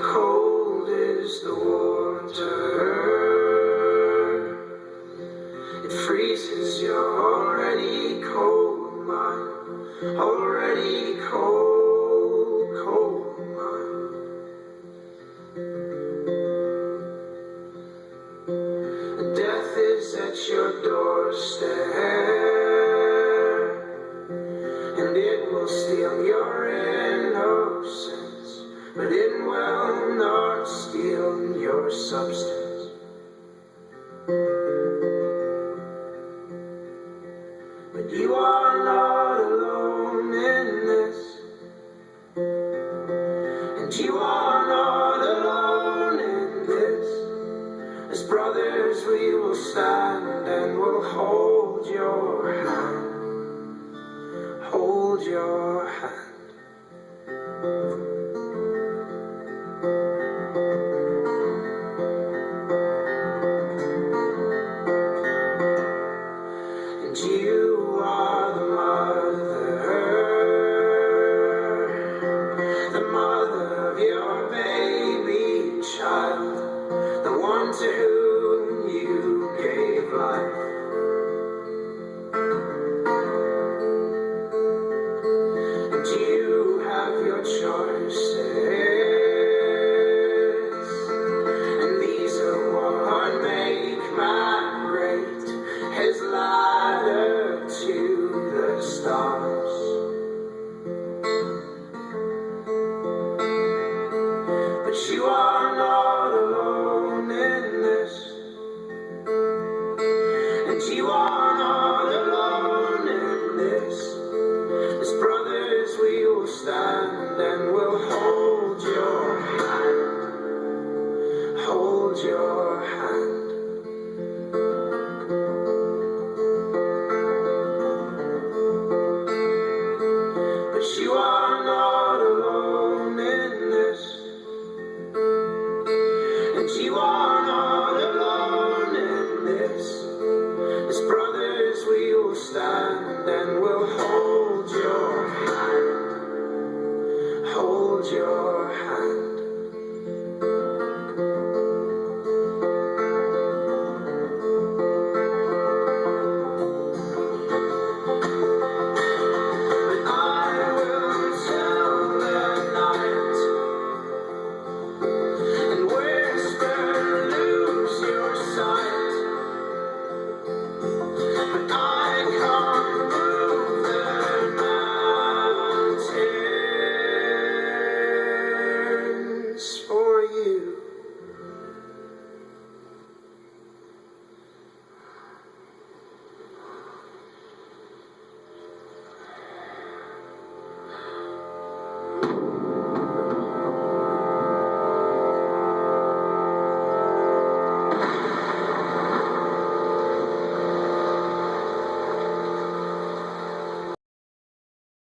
Cold is the water, it freezes your already cold mind, already cold, cold mind. Death is at your doorstep, and it will steal your innocence, but it will not steal your substance. But you are not alone in this, and you are not alone in this. As brothers we will stand and we'll hold your hand, hold your